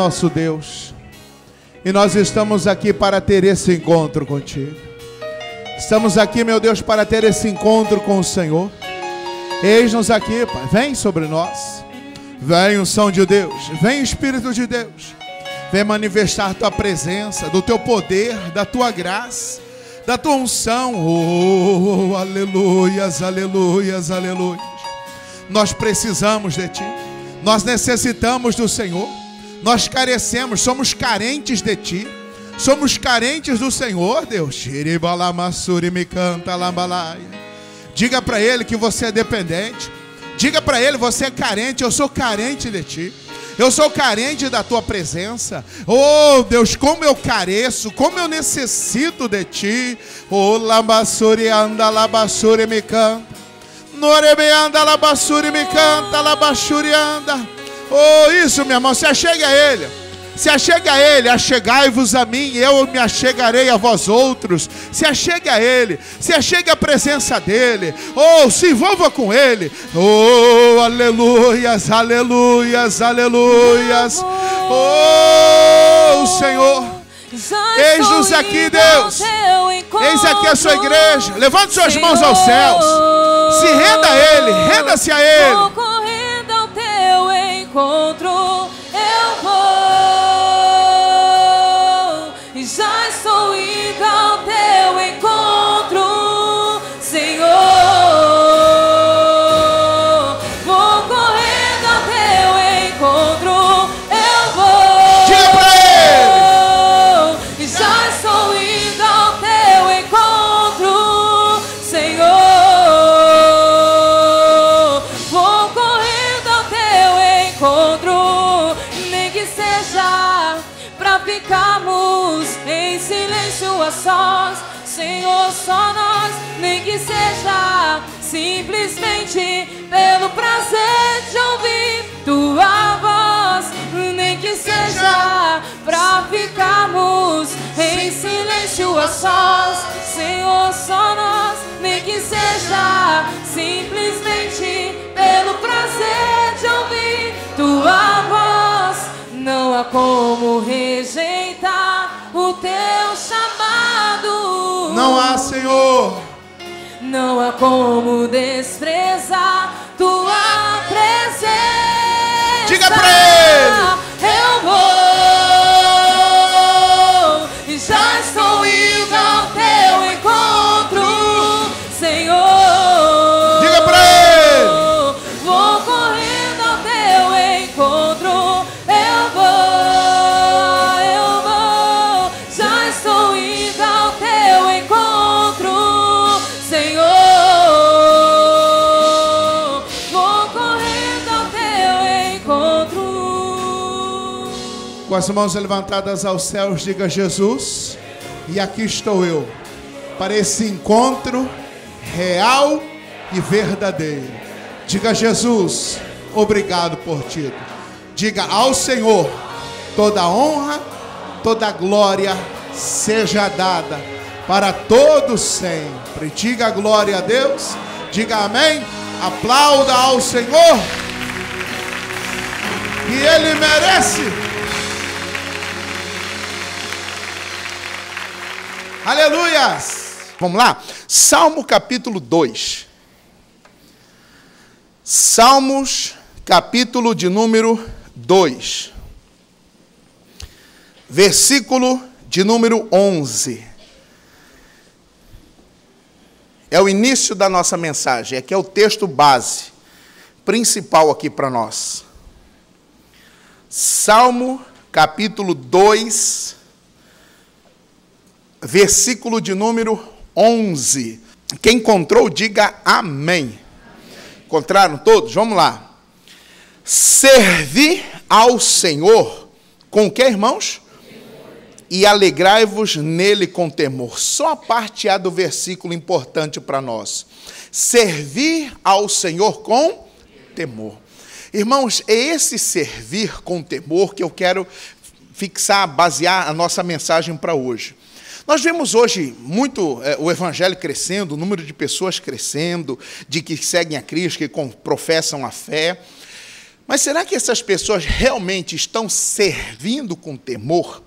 nosso Deus. E nós estamos aqui para ter esse encontro contigo. Estamos aqui, meu Deus, para ter esse encontro com o Senhor. Eis-nos aqui, Pai. Vem sobre nós. Vem unção de Deus. Vem Espírito de Deus. Vem manifestar tua presença, do teu poder, da tua graça, da tua unção. Oh, aleluias, aleluias, aleluias. Nós precisamos de ti. Nós necessitamos do Senhor. Nós carecemos, somos carentes de ti. Somos carentes do Senhor, Deus. Diga para Ele que você é dependente. Diga para Ele, você é carente. Eu sou carente de ti. Eu sou carente da tua presença. Oh, Deus, como eu careço, como eu necessito de ti. Oh, labassuri anda, labassuri me canta. Norebe anda, labassuri me canta, labassuri anda. Oh, isso, meu irmão, se achegue a Ele. Se achegue a Ele, achegai-vos a mim, eu me achegarei a vós outros. Se achegue a Ele, se achegue à presença dEle. Oh, se envolva com Ele. Oh, aleluias, aleluias, aleluias. Oh, Senhor, eis-nos aqui, Deus. Eis aqui a sua igreja. Levante suas mãos aos céus. Se renda a Ele, renda-se a Ele. Vou correndo ao teu encontro, eu vou. Já estou indo ao teu encontro, Senhor. Vou correndo ao teu encontro, eu vou. Diga pra Ele. Já estou indo ao teu encontro, Senhor. Vou correndo ao teu encontro, nem que seja pra ficarmos em silêncio a sós, Senhor, só nós, nem que seja simplesmente pelo prazer de ouvir tua voz, nem que seja pra ficarmos em silêncio a sós, Senhor, só nós, nem que seja simplesmente pelo prazer de ouvir tua voz. Não há como rejeitar o teu chamado. Não há, Senhor. Não há como desprezar tua presença. Diga pra Ele. Eu vou. Já estou indo ao teu encontro, Senhor. Diga pra Ele. Vou correndo ao teu encontro. Com as mãos levantadas aos céus, diga: Jesus, e aqui estou eu, para esse encontro real e verdadeiro. Diga: Jesus, obrigado por ti. Diga ao Senhor, toda honra, toda glória seja dada para todos sempre. Diga glória a Deus, diga amém, aplauda ao Senhor, que Ele merece. Aleluias! Vamos lá? Salmo capítulo 2. Salmos capítulo de número 2. Versículo de número 11. É o início da nossa mensagem. Aqui é o texto base, principal aqui para nós. Salmo capítulo 2. Versículo de número 11. Quem encontrou, diga amém. Encontraram todos? Vamos lá. Servi ao Senhor com o que, irmãos? E alegrai-vos nele com temor. Só a parte A do versículo importante para nós. Servir ao Senhor com temor. Irmãos, é esse servir com temor que eu quero fixar, basear a nossa mensagem para hoje. Nós vemos hoje muito o evangelho crescendo, o número de pessoas crescendo, de que seguem a Cristo, que professam a fé. Mas será que essas pessoas realmente estão servindo com temor?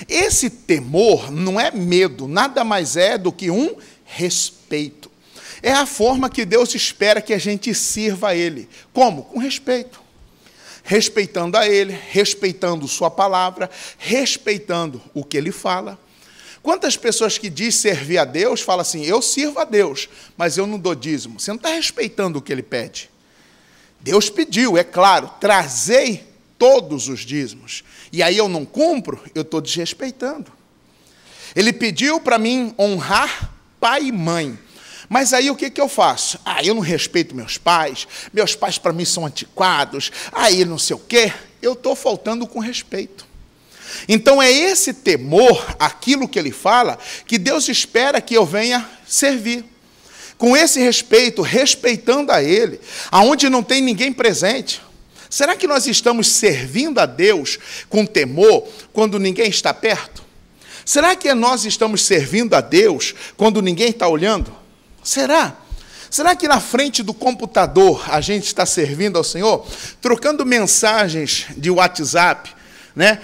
Esse temor não é medo, nada mais é do que um respeito. É a forma que Deus espera que a gente sirva a Ele. Como? Com respeito. Respeitando a Ele, respeitando sua palavra, respeitando o que Ele fala. Quantas pessoas que dizem servir a Deus, falam assim, eu sirvo a Deus, mas eu não dou dízimo. Você não está respeitando o que Ele pede. Deus pediu, é claro, trazei todos os dízimos. E aí eu não cumpro, eu estou desrespeitando. Ele pediu para mim honrar pai e mãe. Mas aí o que eu faço? Eu não respeito meus pais para mim são antiquados, aí não sei o quê. Eu estou faltando com respeito. Então é esse temor, aquilo que ele fala, que Deus espera que eu venha servir. Com esse respeito, respeitando a Ele, aonde não tem ninguém presente. Será que nós estamos servindo a Deus com temor quando ninguém está perto? Será que nós estamos servindo a Deus quando ninguém está olhando? Será? Será que na frente do computador a gente está servindo ao Senhor? Trocando mensagens de WhatsApp, né,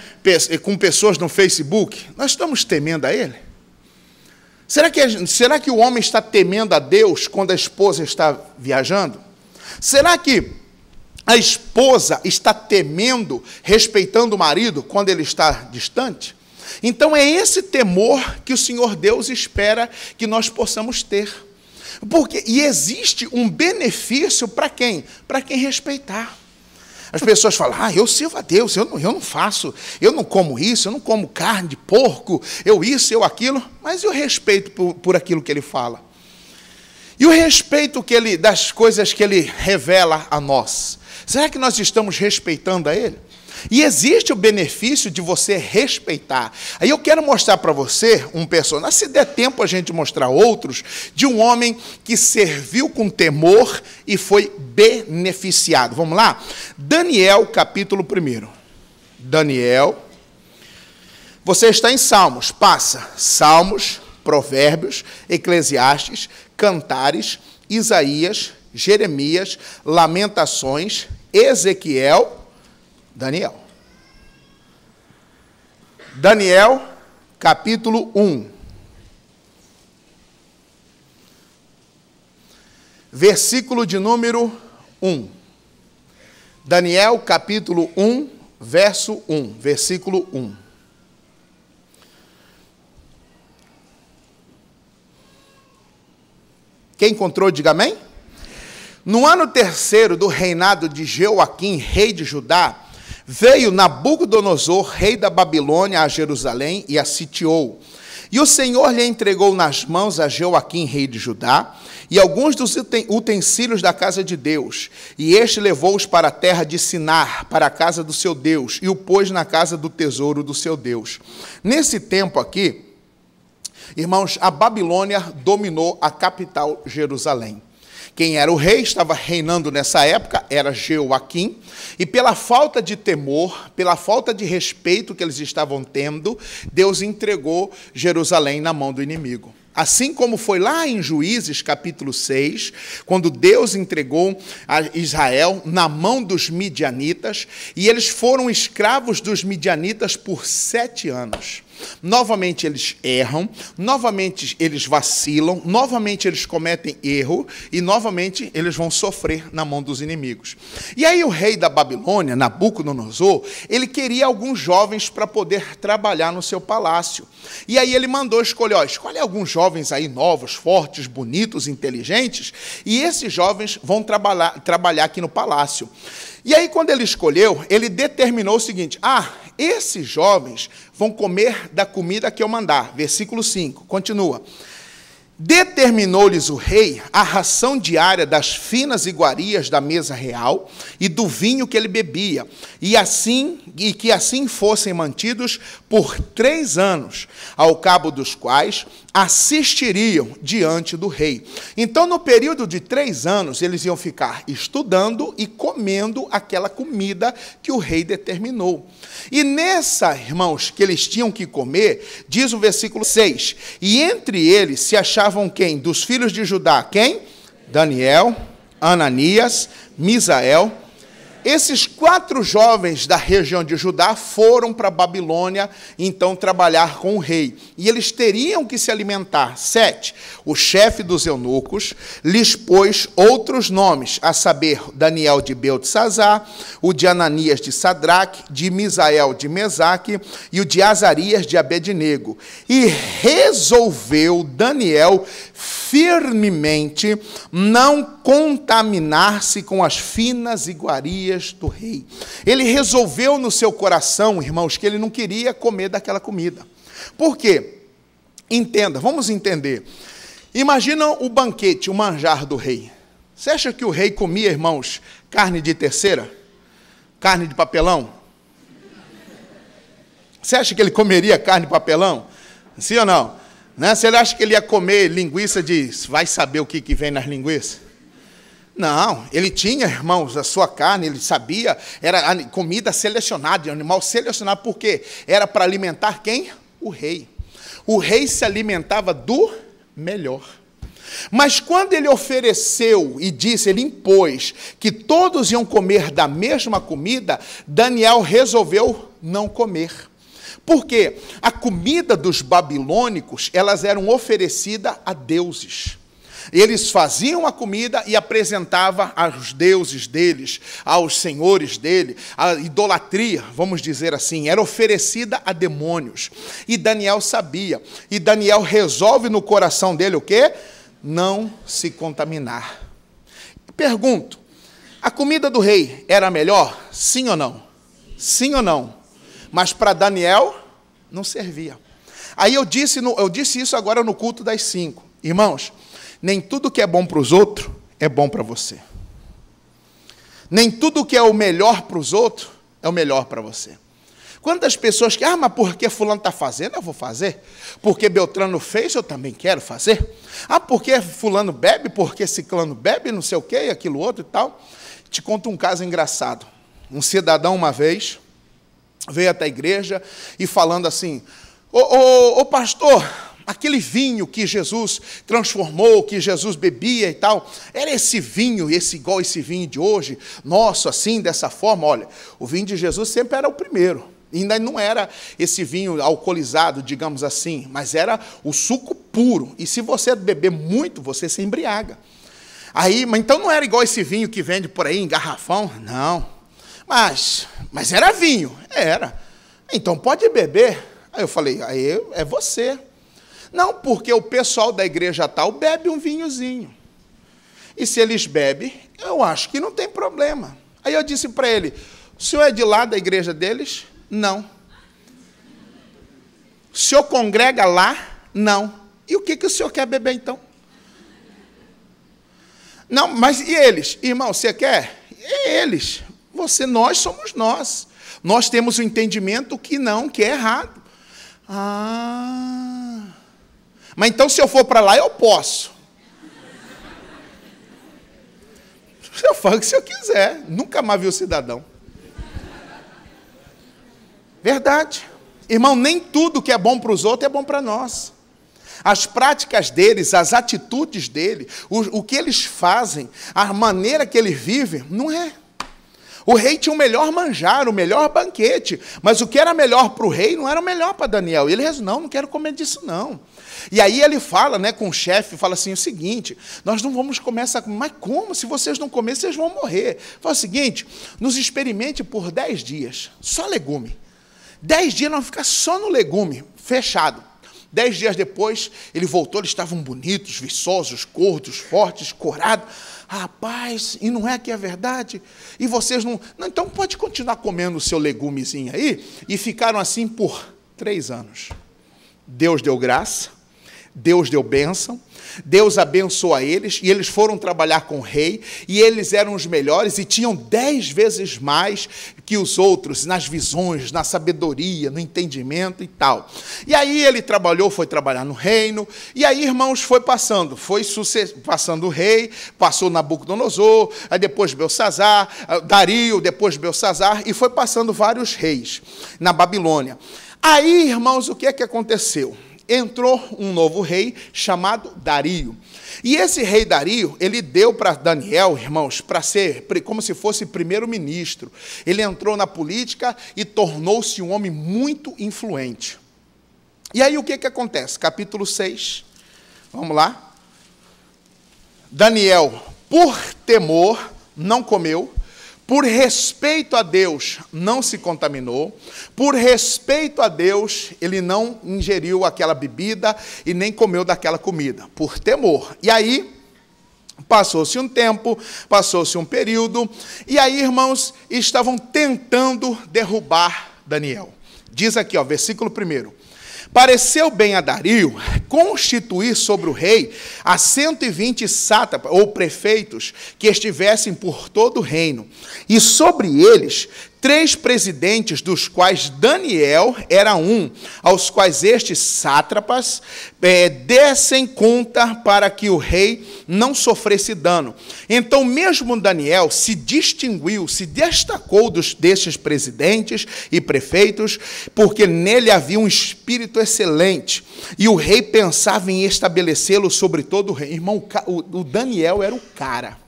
com pessoas no Facebook? Nós estamos temendo a Ele? Será que o homem está temendo a Deus quando a esposa está viajando? Será que a esposa está temendo, respeitando o marido quando ele está distante? Então é esse temor que o Senhor Deus espera que nós possamos ter. E existe um benefício para quem? Para quem respeitar. As pessoas falam, eu sirvo a Deus, eu não faço, eu não como isso, eu não como carne de porco, eu isso, eu aquilo, mas e o respeito por aquilo que ele fala? E o respeito das coisas que ele revela a nós? Será que nós estamos respeitando a ele? E existe o benefício de você respeitar. Aí eu quero mostrar para você um personagem, se der tempo a gente mostrar outros, de um homem que serviu com temor e foi beneficiado. Vamos lá? Daniel, capítulo 1. Daniel. Você está em Salmos, passa. Salmos, Provérbios, Eclesiastes, Cantares, Isaías, Jeremias, Lamentações, Ezequiel, Daniel. Daniel, capítulo 1. Versículo de número 1. Daniel, capítulo 1, verso 1. Versículo 1. Quem encontrou, diga amém. No ano 3º do reinado de Joaquim, rei de Judá, veio Nabucodonosor, rei da Babilônia, a Jerusalém e a sitiou. E o Senhor lhe entregou nas mãos a Joaquim, rei de Judá, e alguns dos utensílios da casa de Deus. E este levou-os para a terra de Sinar, para a casa do seu Deus, e o pôs na casa do tesouro do seu Deus. Nesse tempo aqui, irmãos, a Babilônia dominou a capital, Jerusalém. Quem era o rei, estava reinando nessa época, era Joaquim, e pela falta de temor, pela falta de respeito que eles estavam tendo, Deus entregou Jerusalém na mão do inimigo. Assim como foi lá em Juízes, capítulo 6, quando Deus entregou a Israel na mão dos midianitas, e eles foram escravos dos midianitas por 7 anos. Novamente eles erram, novamente eles vacilam, novamente eles cometem erro, e novamente eles vão sofrer na mão dos inimigos. E aí o rei da Babilônia, Nabucodonosor, ele queria alguns jovens para poder trabalhar no seu palácio. E aí ele mandou escolher, escolhe alguns jovens aí novos, fortes, bonitos, inteligentes, e esses jovens vão trabalhar aqui no palácio. E aí, quando ele escolheu, ele determinou o seguinte, esses jovens vão comer da comida que eu mandar. Versículo 5, continua. Determinou-lhes o rei a ração diária das finas iguarias da mesa real e do vinho que ele bebia, e que assim fossem mantidos por 3 anos, ao cabo dos quais assistiriam diante do rei. Então, no período de 3 anos, eles iam ficar estudando e comendo aquela comida que o rei determinou. E nessa, irmãos, que eles tinham que comer, diz o versículo 6, e entre eles se achavam quem? Dos filhos de Judá, quem? Daniel, Ananias, Misael, Esses 4 jovens da região de Judá foram para a Babilônia, então, trabalhar com o rei. E eles teriam que se alimentar. 7. O chefe dos eunucos lhes pôs outros nomes, a saber, Daniel de Beltesazar, o de Ananias de Sadraque, de Misael de Mesaque e o de Azarias de Abednego. E resolveu Daniel firmemente não contaminar-se com as finas iguarias do rei. Ele resolveu no seu coração, irmãos, que ele não queria comer daquela comida. Por quê? Entenda, vamos entender. Imagina o banquete, o manjar do rei. Você acha que o rei comia, irmãos, carne de terceira? Carne de papelão? Você acha que ele comeria carne de papelão? Sim ou não? Né? Você acha que ele ia comer linguiça de... vai saber o que vem nas linguiças? Não, ele tinha, irmãos, a sua carne, ele sabia, era comida selecionada, animal selecionado, porque era para alimentar quem? O rei. O rei se alimentava do melhor. Mas quando ele ofereceu e disse, ele impôs que todos iam comer da mesma comida, Daniel resolveu não comer. Por quê? A comida dos babilônicos, elas eram oferecidas a deuses. Eles faziam a comida e apresentavam aos deuses deles, aos senhores dele. A idolatria, vamos dizer assim, era oferecida a demônios. E Daniel sabia. E Daniel resolve no coração dele o quê? Não se contaminar. Pergunto, a comida do rei era melhor? Sim ou não? Sim ou não? Mas para Daniel, não servia. Aí eu disse isso agora no culto das 5. Irmãos, nem tudo que é bom para os outros é bom para você. Nem tudo que é o melhor para os outros é o melhor para você. Quantas pessoas que, mas porque fulano está fazendo, eu vou fazer. Porque Beltrano fez, eu também quero fazer. Porque fulano bebe, porque ciclano bebe, não sei o quê, aquilo outro e tal. Te conto um caso engraçado. Um cidadão uma vez veio até a igreja e falando assim, ô pastor, aquele vinho que Jesus transformou, que Jesus bebia e tal, era esse vinho, igual esse vinho de hoje, nosso, assim, dessa forma? Olha, o vinho de Jesus sempre era o primeiro. Ainda não era esse vinho alcoolizado, digamos assim, mas era o suco puro. E se você beber muito, você se embriaga. Mas então não era igual esse vinho que vende por aí em garrafão, não. Mas era vinho, era. Então pode beber. Aí eu falei, aí é você. Não, porque o pessoal da igreja tal bebe um vinhozinho. E se eles bebem, eu acho que não tem problema. Aí eu disse para ele, o senhor é de lá da igreja deles? Não. O senhor congrega lá? Não. E o que o senhor quer beber então? Não, mas e eles? Irmão, você quer? E eles? Nós somos nós. Nós temos o entendimento que é errado. Mas então se eu for para lá, eu posso. Eu falo o que o senhor quiser. Nunca mais vi o cidadão. Verdade. Irmão, nem tudo que é bom para os outros é bom para nós. As práticas deles, as atitudes dele, o que eles fazem, a maneira que eles vivem, não é. O rei tinha o melhor manjar, o melhor banquete, mas o que era melhor para o rei não era o melhor para Daniel. E ele disse, não quero comer disso não. E aí ele fala, com o chefe, fala assim, o seguinte, nós não vamos comer essa comida. Mas como? Se vocês não comerem, vocês vão morrer. Fala o seguinte, nos experimente por 10 dias, só legume. 10 dias nós vamos ficar só no legume, fechado. 10 dias depois, ele voltou, eles estavam bonitos, viçosos, gordos, fortes, corados. Rapaz, e não é que é verdade? E vocês não... Então pode continuar comendo o seu legumezinho aí. E ficaram assim por 3 anos. Deus deu graça, Deus deu bênção, Deus abençoou eles, e eles foram trabalhar com o rei, e eles eram os melhores, e tinham 10 vezes mais que os outros, nas visões, na sabedoria, no entendimento e tal. E aí ele foi trabalhar no reino, e aí, irmãos, foi passando o rei, passou Nabucodonosor, aí depois Belsazar, Dario, depois Belsazar, e foi passando vários reis na Babilônia. Aí, irmãos, o que é que aconteceu? entrou um novo rei chamado Dario. E esse rei Dario, ele deu para Daniel, irmãos, para ser como se fosse primeiro-ministro. Ele entrou na política e tornou-se um homem muito influente. E aí o que acontece? Capítulo 6, vamos lá. Daniel, por temor, não comeu. Por respeito a Deus, não se contaminou. Por respeito a Deus, ele não ingeriu aquela bebida e nem comeu daquela comida. Por temor. E aí, passou-se um tempo, passou-se um período. E aí, irmãos, estavam tentando derrubar Daniel. Diz aqui, ó, versículo 1. Pareceu bem a Dario constituir sobre o rei a 120 sátrapas ou prefeitos que estivessem por todo o reino, e sobre eles 3 presidentes, dos quais Daniel era um, aos quais estes sátrapas dessem conta para que o rei não sofresse dano. Então mesmo Daniel se distinguiu, se destacou destes presidentes e prefeitos, porque nele havia um espírito excelente, e o rei pensava em estabelecê-lo sobre todo o reino. Irmão, o Daniel era o cara.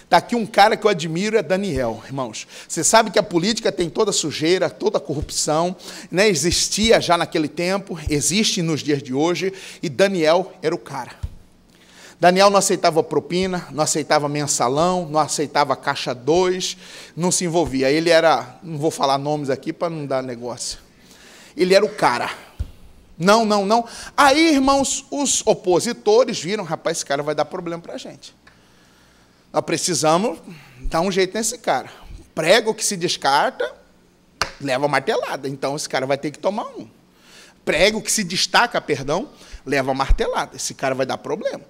Está aqui um cara que eu admiro, é Daniel, irmãos. Você sabe que a política tem toda a sujeira, toda a corrupção, né? Existia já naquele tempo, existe nos dias de hoje, e Daniel era o cara. Daniel não aceitava propina, não aceitava mensalão, não aceitava caixa 2, não se envolvia. Ele era, não vou falar nomes aqui para não dar negócio. Ele era o cara. Não. Aí, irmãos, os opositores viram, rapaz, esse cara vai dar problema para a gente. Nós precisamos dar um jeito nesse cara. Prego que se descarta, leva martelada. Então, esse cara vai ter que tomar um. Prego que se destaca, leva martelada. Esse cara vai dar problema.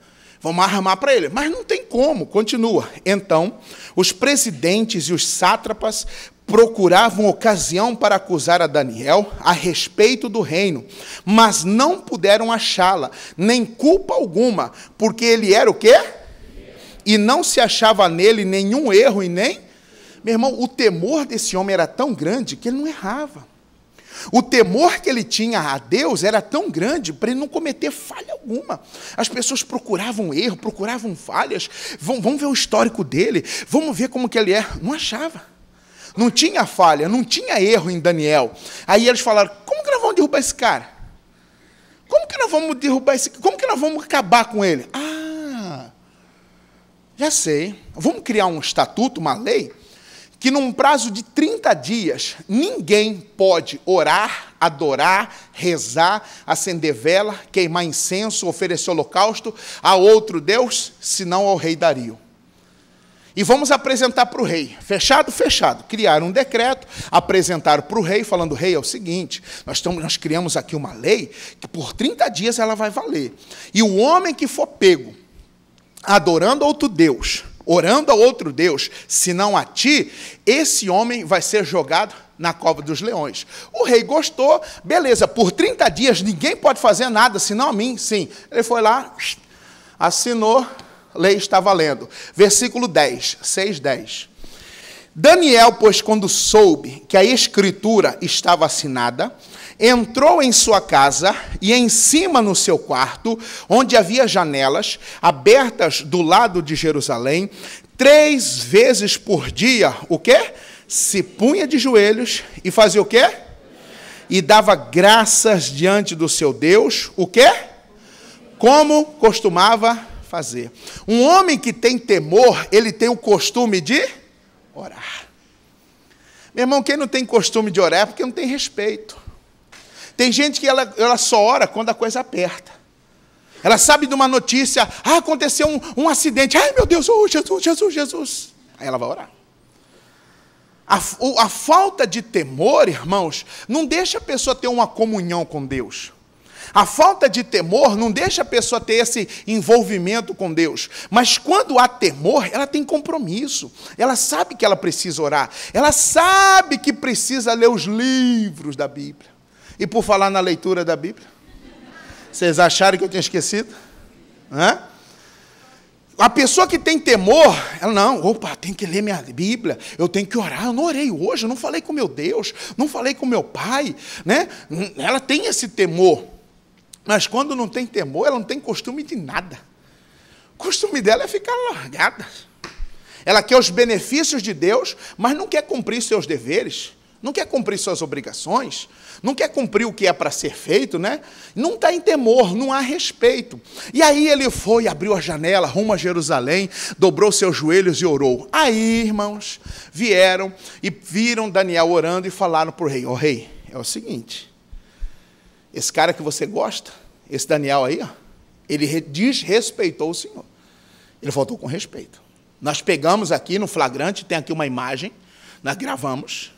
Vamos armar para ele. Mas não tem como, continua. Então, os presidentes e os sátrapas procuravam ocasião para acusar a Daniel a respeito do reino, mas não puderam achá-la, nem culpa alguma, porque ele era o quê? E não se achava nele nenhum erro e nem... Meu irmão, o temor desse homem era tão grande que ele não errava. O temor que ele tinha a Deus era tão grande para ele não cometer falha alguma. As pessoas procuravam erro, procuravam falhas. Vamos ver o histórico dele, vamos ver como que ele é. Não achava. Não tinha falha, não tinha erro em Daniel. Aí eles falaram, como que nós vamos derrubar esse cara? Como que nós vamos derrubar esse cara? Como que nós vamos acabar com ele? Já sei, vamos criar um estatuto, uma lei, que num prazo de 30 dias, ninguém pode orar, adorar, rezar, acender vela, queimar incenso, oferecer holocausto a outro Deus, senão ao rei Dario. E vamos apresentar para o rei. Fechado? Fechado. Criaram um decreto, apresentaram para o rei, falando, rei, é o seguinte, nós criamos aqui uma lei, que por 30 dias ela vai valer. E o homem que for pego, adorando outro Deus, orando a outro Deus, senão a ti, esse homem vai ser jogado na cova dos leões. O rei gostou, beleza, por 30 dias ninguém pode fazer nada, senão a mim, sim. Ele foi lá, assinou, lei está valendo. Versículo 10, 6:10. Daniel, pois, quando soube que a escritura estava assinada, entrou em sua casa e em cima no seu quarto, onde havia janelas abertas do lado de Jerusalém, 3 vezes por dia, o quê? Se punha de joelhos e fazia o quê? E dava graças diante do seu Deus, o quê? Como costumava fazer. Um homem que tem temor, ele tem o costume de orar. Meu irmão, quem não tem costume de orar é porque não tem respeito. Tem gente que ela só ora quando a coisa aperta. Ela sabe de uma notícia, aconteceu um acidente, ai meu Deus, oh, Jesus. Aí ela vai orar. A falta de temor, irmãos, não deixa a pessoa ter uma comunhão com Deus. A falta de temor não deixa a pessoa ter esse envolvimento com Deus. Mas quando há temor, ela tem compromisso. Ela sabe que ela precisa orar. Ela sabe que precisa ler os livros da Bíblia. E por falar na leitura da Bíblia, vocês acharam que eu tinha esquecido? A pessoa que tem temor, ela tem que ler minha Bíblia, eu tenho que orar, eu não orei hoje, eu não falei com meu Deus, não falei com meu pai, né? Ela tem esse temor. Mas quando não tem temor, ela não tem costume de nada. O costume dela é ficar largada. Ela quer os benefícios de Deus, mas não quer cumprir seus deveres, não quer cumprir suas obrigações, não quer cumprir o que é para ser feito, né? Não está em temor, não há respeito. E aí ele foi, abriu a janela, rumo a Jerusalém, dobrou seus joelhos e orou. Aí, irmãos, vieram e viram Daniel orando e falaram para o rei: ó rei, é o seguinte, esse cara que você gosta, esse Daniel aí, ó, ele desrespeitou o Senhor. Ele faltou com respeito. Nós pegamos aqui no flagrante, tem aqui uma imagem, nós gravamos,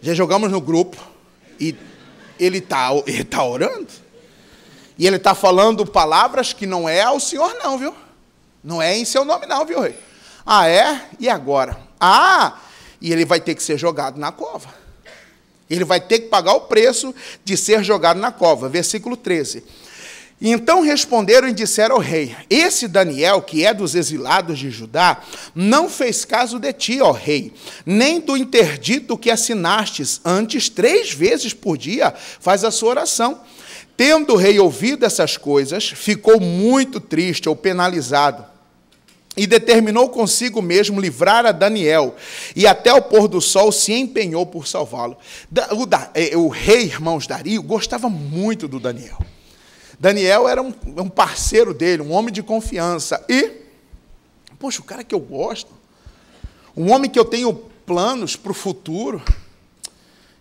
já jogamos no grupo, e ele tá orando, e ele está falando palavras que não é ao Senhor não, viu? Não é em seu nome não, viu, rei? Ah, é? E agora? Ah, e ele vai ter que ser jogado na cova. Ele vai ter que pagar o preço de ser jogado na cova. Versículo 13. Então responderam e disseram ao rei: esse Daniel, que é dos exilados de Judá, não fez caso de ti, ó rei, nem do interdito que assinastes, antes 3 vezes por dia faz a sua oração. Tendo o rei ouvido essas coisas, ficou muito triste ou penalizado, e determinou consigo mesmo livrar a Daniel, e até o pôr do sol se empenhou por salvá-lo. O rei, irmãos, Dario, gostava muito do Daniel. Daniel era um parceiro dele, um homem de confiança. E, poxa, o cara que eu gosto, um homem que eu tenho planos para o futuro,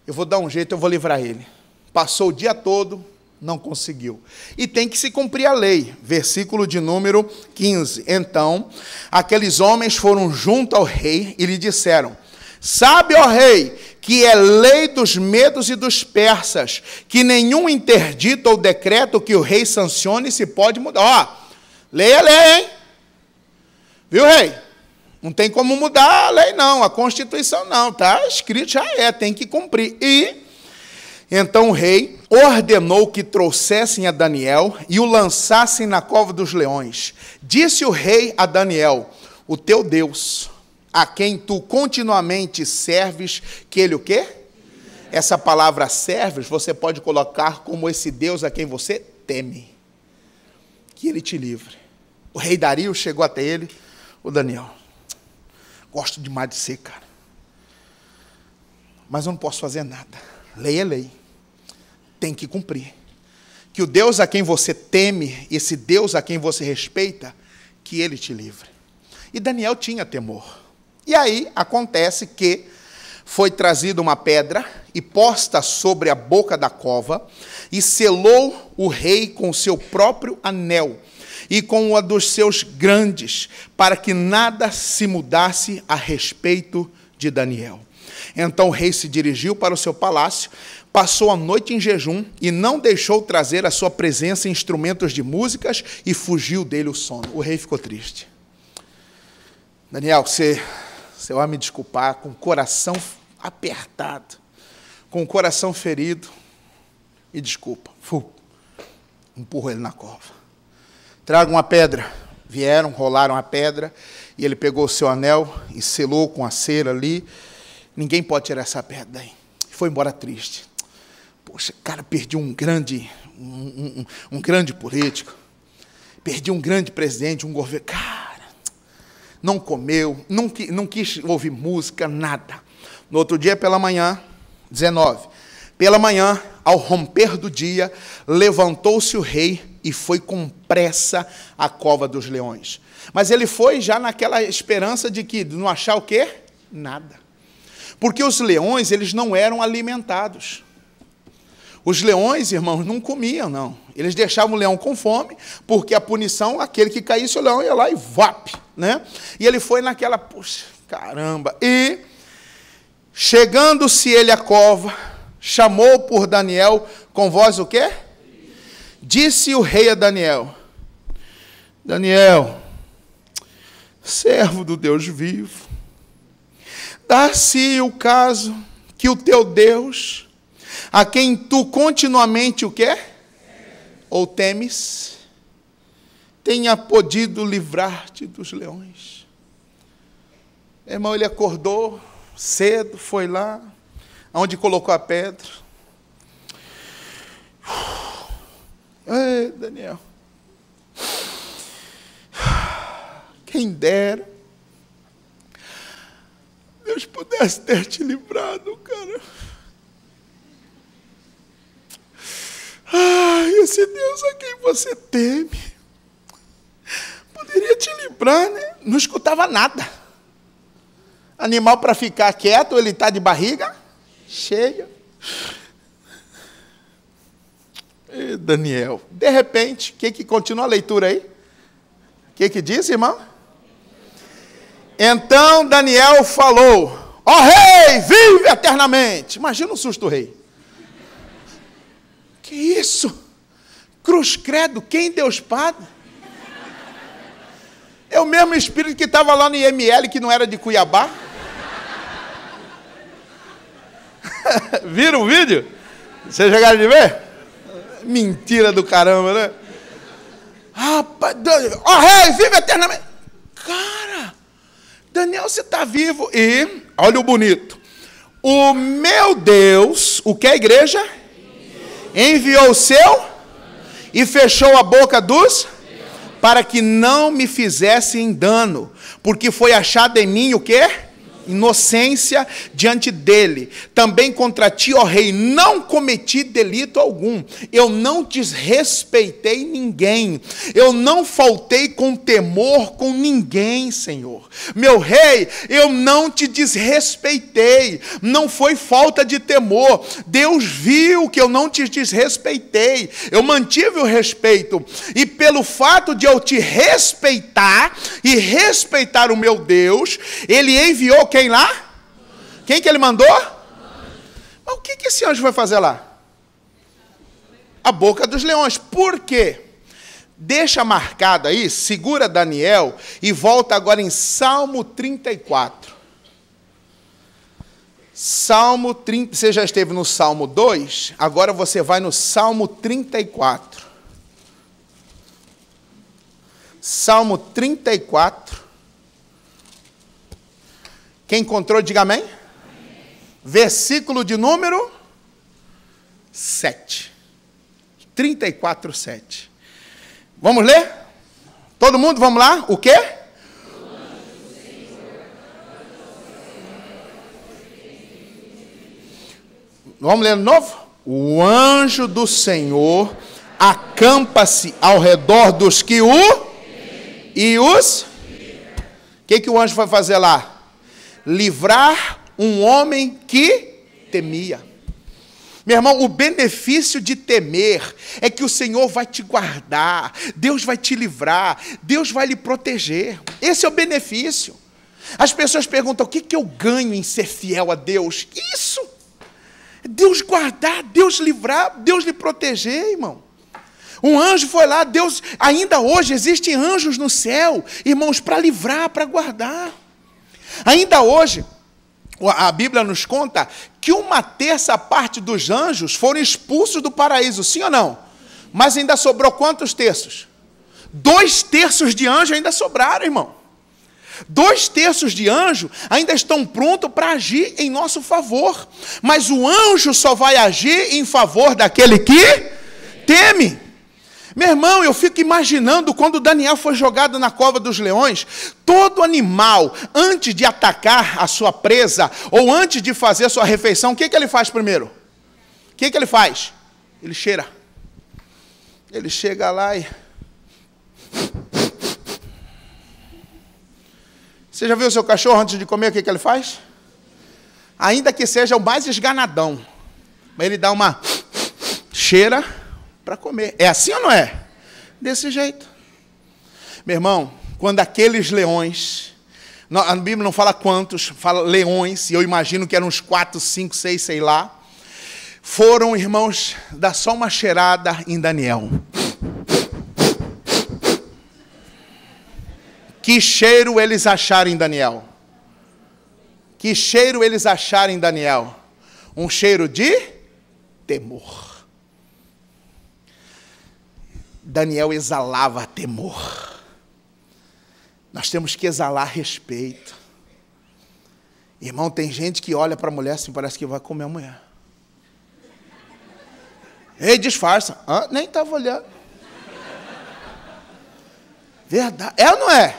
eu vou dar um jeito, eu vou livrar ele. Passou o dia todo, não conseguiu. E tem que se cumprir a lei. Versículo de número 15. Então, aqueles homens foram junto ao rei e lhe disseram: sabe, ó rei, que é lei dos medos e dos persas, que nenhum interdito ou decreto que o rei sancione se pode mudar. Ó, lei é lei, hein? Viu, rei? Não tem como mudar a lei, não. A Constituição, não. Está escrito, já é, tem que cumprir. E então o rei ordenou que trouxessem a Daniel e o lançassem na cova dos leões. Disse o rei a Daniel: o teu Deus, a quem tu continuamente serves, que ele o quê? Essa palavra serves, você pode colocar como esse Deus a quem você teme, que ele te livre. O rei Dario chegou até ele: ô Daniel, gosto demais de você, cara, mas eu não posso fazer nada. Lei é lei, tem que cumprir. Que o Deus a quem você teme, esse Deus a quem você respeita, que ele te livre. E Daniel tinha temor. E aí acontece que foi trazida uma pedra e posta sobre a boca da cova, e selou o rei com o seu próprio anel e com a dos seus grandes, para que nada se mudasse a respeito de Daniel. Então o rei se dirigiu para o seu palácio, passou a noite em jejum e não deixou trazer à sua presença instrumentos de músicas, e fugiu dele o sono. O rei ficou triste. Daniel, você vai me desculpar, com o coração apertado, com o coração ferido, e desculpa. Empurrou ele na cova. Traga uma pedra. Vieram, rolaram a pedra, e ele pegou o seu anel e selou com a cera ali. Ninguém pode tirar essa pedra daí. Foi embora triste. Poxa, cara, perdi um grande político, perdi um grande presidente, um governo. Cara, não comeu, não quis ouvir música, nada. No outro dia, pela manhã, 19, pela manhã, ao romper do dia, levantou-se o rei e foi com pressa à cova dos leões. Mas ele foi já naquela esperança de não achar o quê? Nada. Porque os leões, eles não eram alimentados. Os leões, irmãos, não comiam, não. Eles deixavam o leão com fome, porque a punição, aquele que caísse, o leão ia lá e vap, né? E ele foi naquela, puxa, caramba. E, chegando-se ele à cova, chamou por Daniel com voz o quê? Disse o rei a Daniel: Daniel, servo do Deus vivo, dá-se o caso que o teu Deus, a quem tu continuamente o quê? Ou temes, tenha podido livrar-te dos leões. Irmão, ele acordou cedo, foi lá, onde colocou a pedra, Ei, Daniel. Quem dera Deus pudesse ter te livrado, cara. Ai, esse Deus a quem você teme poderia te livrar, né? Não escutava nada. Animal para ficar quieto, ele está de barriga cheia. E Daniel, de repente, o que continua a leitura aí? O que diz, irmão? Então Daniel falou: ó rei, vive eternamente. Imagina o susto do rei. Que isso? Cruz credo, quem deu espada? É o mesmo espírito que estava lá no IML, que não era de Cuiabá. Viram o vídeo? Vocês chegaram de ver? Mentira do caramba, né? Rapaz, ó rei, vive eternamente. Cara, Daniel, você está vivo. E, olha o bonito. O meu Deus, o que é a igreja? Enviou o seu e fechou a boca dos, para que não me fizessem dano, porque foi achado em mim o quê? Inocência diante dele. Também contra ti, ó rei, não cometi delito algum. Eu não desrespeitei ninguém. Eu não faltei com temor com ninguém, Senhor. Meu rei, eu não te desrespeitei. Não foi falta de temor. Deus viu que eu não te desrespeitei. Eu mantive o respeito. E pelo fato de eu te respeitar e respeitar o meu Deus, ele enviou quem lá? Quem que ele mandou? Mas o que esse anjo vai fazer lá? A boca dos leões. Por quê? Deixa marcado aí, segura Daniel e volta agora em Salmo 34. Salmo 30, você já esteve no Salmo 2, agora você vai no Salmo 34. Salmo 34. Quem encontrou, diga amém. Amém. Versículo de número 7. 34, 7. Vamos ler? Todo mundo, vamos lá? O quê? Vamos ler de novo? O anjo do Senhor acampa-se ao redor dos que o... E os... O que o anjo vai fazer lá? Livrar um homem que temia. Meu irmão, o benefício de temer é que o Senhor vai te guardar, Deus vai te livrar, Deus vai lhe proteger. Esse é o benefício. As pessoas perguntam: o que eu ganho em ser fiel a Deus? Isso! Deus guardar, Deus livrar, Deus lhe proteger, irmão. Um anjo foi lá, Deus, ainda hoje existem anjos no céu, irmãos, para livrar, para guardar. Ainda hoje, a Bíblia nos conta que 1/3 dos anjos foram expulsos do paraíso, sim ou não? Mas ainda sobrou quantos terços? 2/3 de anjos ainda sobraram, irmão. 2/3 de anjos ainda estão prontos para agir em nosso favor. Mas o anjo só vai agir em favor daquele que teme. Meu irmão, eu fico imaginando quando Daniel foi jogado na cova dos leões, todo animal, antes de atacar a sua presa, ou antes de fazer a sua refeição, o que ele faz primeiro? O que ele faz? Ele cheira. Ele chega lá e... Você já viu o seu cachorro antes de comer, o que ele faz? Ainda que seja o mais esganadão, mas ele dá uma cheira para comer. É assim ou não é? Desse jeito. Meu irmão, quando aqueles leões, a Bíblia não fala quantos, fala leões, e eu imagino que eram uns 4, 5, 6, sei lá, foram, irmãos, dar só uma cheirada em Daniel. Que cheiro eles acharam em Daniel? Que cheiro eles acharam em Daniel? Um cheiro de temor. Daniel exalava temor. Nós temos que exalar respeito. Irmão, tem gente que olha para a mulher assim, parece que vai comer a mulher. Ei, disfarça. Nem estava olhando. Verdade. É ou não é?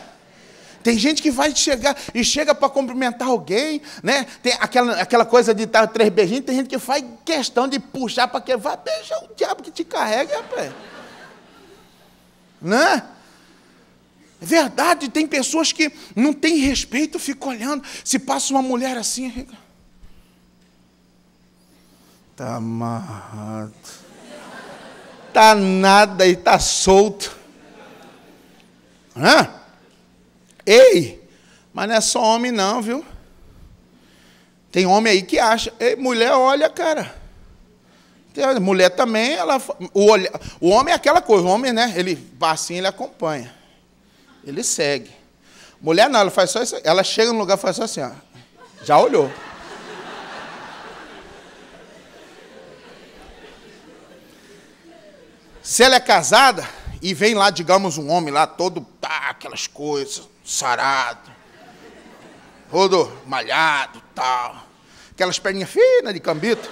Tem gente que vai chegar e chega para cumprimentar alguém, né? Tem aquela coisa de dar 3 beijinhos, tem gente que faz questão de puxar para que vai beijar o diabo que te carrega, rapaz. Né? É verdade, tem pessoas que não têm respeito, ficam olhando. Se passa uma mulher assim, fica... Tá amarrado. Tá nada e tá solto. Hã? Ei, mas não é só homem não, viu? Tem homem aí que acha. Ei, mulher, olha, cara. Mulher também, ela... O homem é aquela coisa, o homem, né? Ele passa assim, ele acompanha. Ele segue. Mulher não, ela faz só isso. Ela chega no lugar e faz só assim, ó. Já olhou. Se ela é casada e vem lá, digamos, um homem lá todo, aquelas coisas, sarado, todo malhado, tal, aquelas perninhas finas de cambito.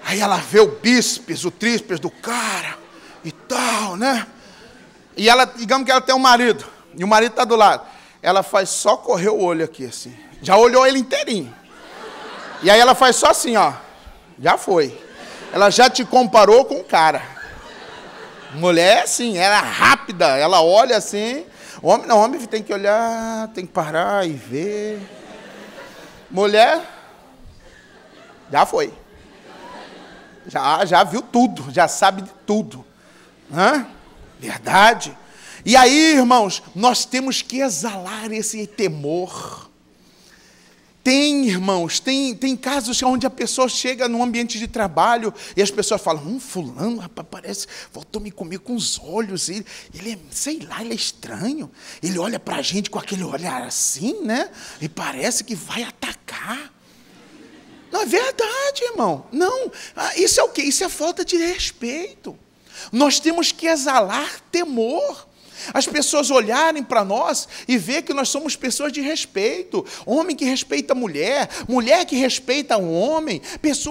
Aí ela vê o bíceps, o tríceps do cara e tal, né? E ela, digamos que ela tem um marido, e o marido está do lado. Ela faz só correr o olho aqui, assim. Já olhou ele inteirinho. E aí ela faz só assim, ó. Já foi. Ela já te comparou com o cara. Mulher, assim, ela é rápida, ela olha assim. Homem não, homem tem que olhar, tem que parar e ver. Mulher, já foi. Já viu tudo, já sabe de tudo. Hã? Verdade. E aí, irmãos, nós temos que exalar esse temor. Tem, irmãos, tem casos onde a pessoa chega num ambiente de trabalho e as pessoas falam, fulano, rapaz, parece, voltou me comer com os olhos, ele é, sei lá, ele é estranho, ele olha pra gente com aquele olhar assim, né, e parece que vai atacar. Não, é verdade, irmão, não, isso é o quê? Isso é falta de respeito. Nós temos que exalar temor. As pessoas olharem para nós e ver que nós somos pessoas de respeito. Homem que respeita a mulher, mulher que respeita um homem,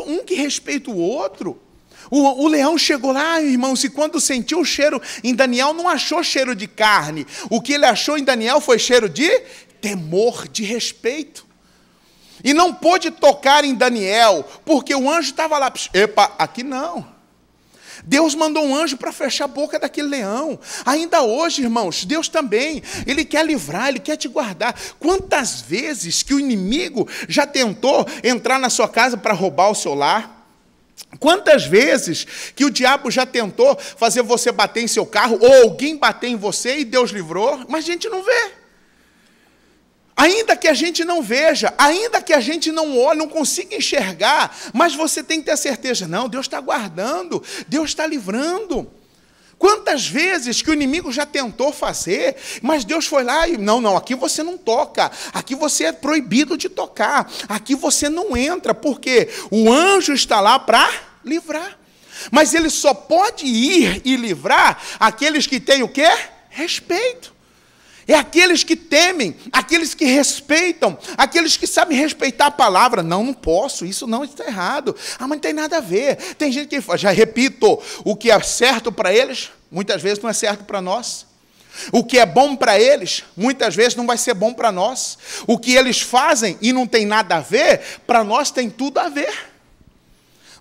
um que respeita o outro. O leão chegou lá, irmãos, e quando sentiu o cheiro em Daniel, não achou cheiro de carne. O que ele achou em Daniel foi cheiro de temor, de respeito. E não pôde tocar em Daniel, porque o anjo estava lá. Epa, aqui não. Deus mandou um anjo para fechar a boca daquele leão. Ainda hoje, irmãos, Deus também, Ele quer livrar, Ele quer te guardar. Quantas vezes que o inimigo já tentou entrar na sua casa para roubar o seu lar? Quantas vezes que o diabo já tentou fazer você bater em seu carro, ou alguém bater em você e Deus livrou, mas a gente não vê. Ainda que a gente não veja, ainda que a gente não olhe, não consiga enxergar, mas você tem que ter certeza, não, Deus está guardando, Deus está livrando. Quantas vezes que o inimigo já tentou fazer, mas Deus foi lá e, não, aqui você não toca, aqui você é proibido de tocar, aqui você não entra, porque o anjo está lá para livrar. Mas ele só pode ir e livrar aqueles que têm o quê? Respeito. É aqueles que temem, aqueles que respeitam, aqueles que sabem respeitar a palavra. Não posso, isso não está errado. Mas não tem nada a ver. Tem gente que, já repito, o que é certo para eles, muitas vezes não é certo para nós. O que é bom para eles, muitas vezes não vai ser bom para nós. O que eles fazem e não tem nada a ver, para nós tem tudo a ver.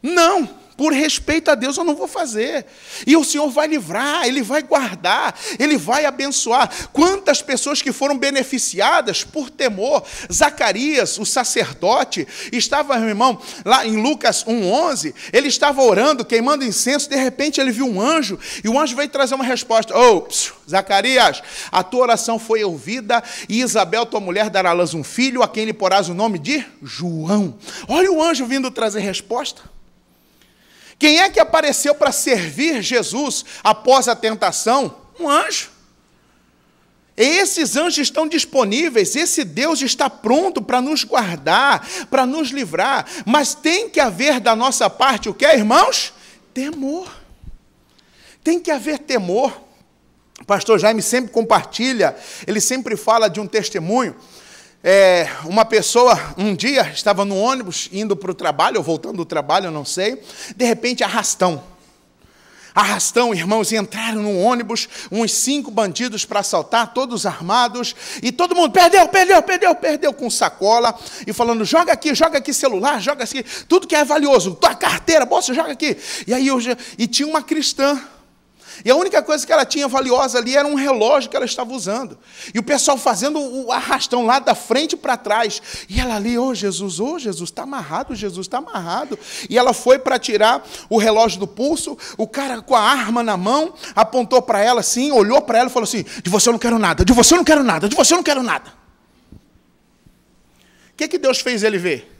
Não. Por respeito a Deus eu não vou fazer. E o Senhor vai livrar, Ele vai guardar, Ele vai abençoar. Quantas pessoas que foram beneficiadas por temor. Zacarias, o sacerdote, estava, meu irmão, lá em Lucas 1:11, ele estava orando, queimando incenso, de repente ele viu um anjo, e o anjo veio trazer uma resposta. Zacarias, a tua oração foi ouvida, e Isabel, tua mulher, dará à luz um filho, a quem lhe porás o nome de João. Olha o anjo vindo trazer resposta. Quem é que apareceu para servir Jesus após a tentação? Um anjo. Esses anjos estão disponíveis, esse Deus está pronto para nos guardar, para nos livrar, mas tem que haver da nossa parte o que, irmãos? Temor. Tem que haver temor. O pastor Jaime sempre compartilha, ele sempre fala de um testemunho. Uma pessoa, um dia, estava no ônibus, indo para o trabalho, ou voltando do trabalho, eu não sei, de repente, arrastão. arrastão, irmãos, e entraram no ônibus, uns 5 bandidos para assaltar, todos armados, e todo mundo, perdeu, com sacola, e falando, joga aqui celular, joga aqui, tudo que é valioso, tua carteira, bolsa, joga aqui. E aí, e tinha uma cristã, e a única coisa que ela tinha valiosa ali era um relógio que ela estava usando. E o pessoal fazendo o arrastão lá da frente para trás. E ela ali, Jesus, está amarrado, Jesus, está amarrado. E ela foi para tirar o relógio do pulso, o cara com a arma na mão, apontou para ela assim, olhou para ela e falou assim, de você eu não quero nada, de você eu não quero nada, de você eu não quero nada. O que Deus fez ele ver?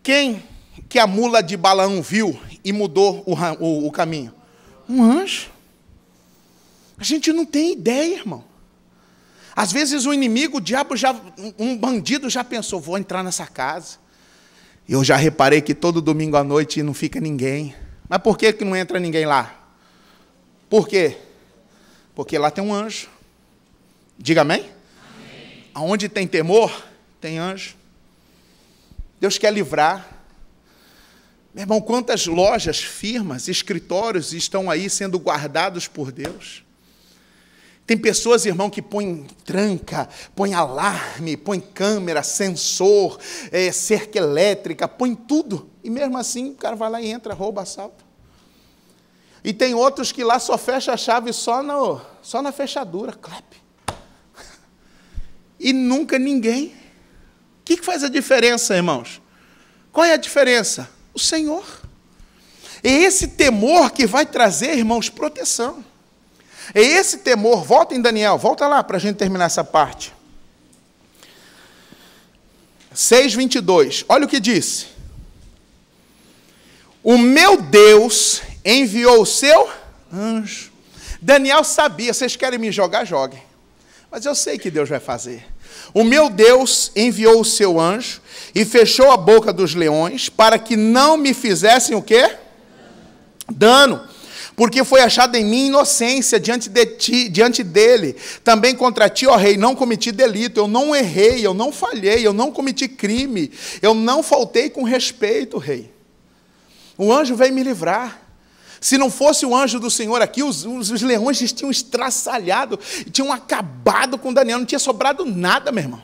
Quem que a mula de Balaão viu e mudou o caminho? Um anjo. A gente não tem ideia, irmão. Às vezes o inimigo, o diabo, um bandido já pensou, vou entrar nessa casa. Eu já reparei que todo domingo à noite não fica ninguém. Mas por que não entra ninguém lá? Por quê? Porque lá tem um anjo. Diga amém? Amém. Aonde tem temor, tem anjo. Deus quer livrar. Meu irmão, quantas lojas, firmas, escritórios estão aí sendo guardados por Deus? Tem pessoas, irmão, que põem tranca, põem alarme, põem câmera, sensor, cerca elétrica, põem tudo. E mesmo assim, o cara vai lá e entra, rouba, assalta. E tem outros que lá só fecha a chave só na fechadura, clap. E nunca ninguém. O que faz a diferença, irmãos? Qual é a diferença? O Senhor. É esse temor que vai trazer, irmãos, proteção. É esse temor. Volta em Daniel, volta lá para a gente terminar essa parte. 6:22. Olha o que disse. O meu Deus enviou o seu anjo. Daniel sabia, vocês querem me jogar, joguem. Mas eu sei que Deus vai fazer. O meu Deus enviou o seu anjo e fechou a boca dos leões para que não me fizessem o quê? Dano. Porque foi achada em mim inocência diante dele. Também contra ti, ó rei, não cometi delito. Eu não errei, eu não falhei, eu não cometi crime. Eu não faltei com respeito, rei. O anjo veio me livrar. Se não fosse o anjo do Senhor aqui, os leões tinham estraçalhado, tinham acabado com Daniel, não tinha sobrado nada, meu irmão.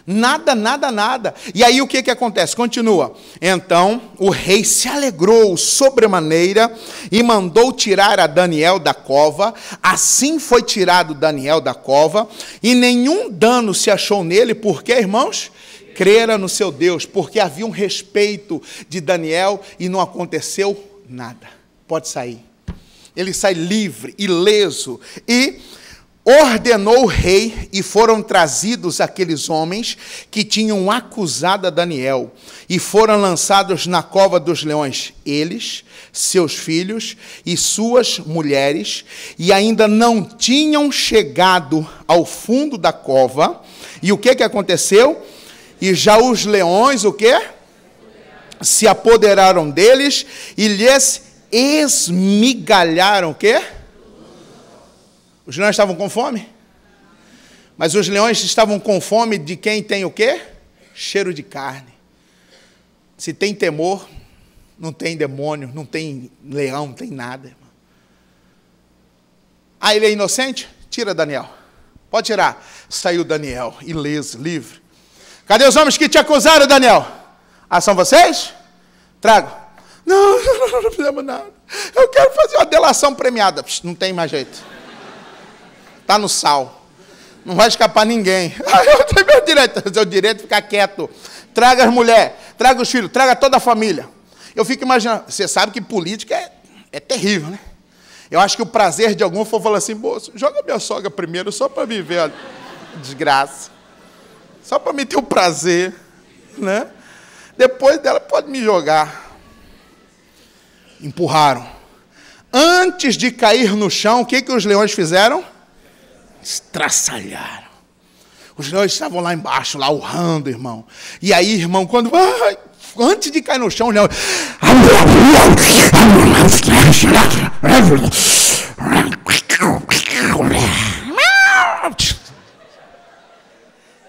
Nada. E aí o que acontece? Continua. Então o rei se alegrou sobremaneira e mandou tirar a Daniel da cova. Assim foi tirado Daniel da cova e nenhum dano se achou nele. Por quê, irmãos? Crera no seu Deus, porque havia um respeito de Daniel e não aconteceu nada. Pode sair. Ele sai livre, ileso, e ordenou o rei, e foram trazidos aqueles homens que tinham acusado a Daniel, e foram lançados na cova dos leões, eles, seus filhos e suas mulheres, e ainda não tinham chegado ao fundo da cova. E o que aconteceu? E já os leões, o quê? Se apoderaram deles e lhes esmigalharam o quê? Os leões estavam com fome? Mas os leões estavam com fome de quem tem o quê? Cheiro de carne. Se tem temor, não tem demônio, não tem leão, não tem nada, irmão. Ah, ele é inocente? Tira Daniel. Pode tirar. Saiu Daniel, ileso, livre. Cadê os homens que te acusaram, Daniel? Ah, são vocês? Trago. Não fizemos nada. Eu quero fazer uma delação premiada. Não tem mais jeito. Está no sal. Não vai escapar ninguém. Eu tenho meu direito. O direito de ficar quieto. Traga as mulheres, traga os filhos, traga toda a família. Eu fico imaginando. Você sabe que política é terrível, né? Eu acho que o prazer de algum foi falar assim, moço, joga minha sogra primeiro só para me ver a desgraça. Só para me ter o prazer, né? Depois dela pode me jogar. Empurraram. Antes de cair no chão, o que os leões fizeram? Estraçalharam. Os leões estavam lá embaixo, lá urrando, irmão. E aí, irmão, quando... antes de cair no chão, os leões...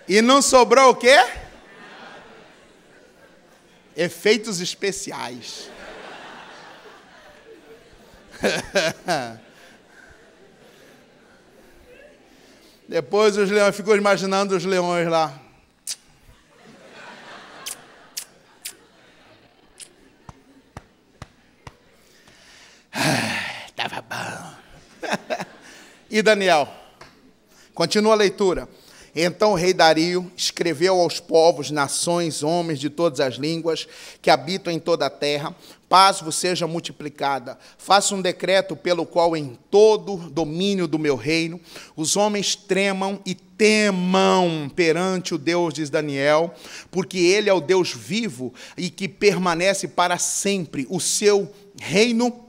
E não sobrou o quê? Efeitos especiais. Depois os leões, ficou imaginando os leões lá. Estava bom. E Daniel? Continua a leitura. Então o rei Dario escreveu aos povos, nações, homens de todas as línguas que habitam em toda a terra: paz vos seja multiplicada. Faça um decreto pelo qual em todo domínio do meu reino os homens tremam e temam perante o Deus de Daniel, porque ele é o Deus vivo e que permanece para sempre. O seu reino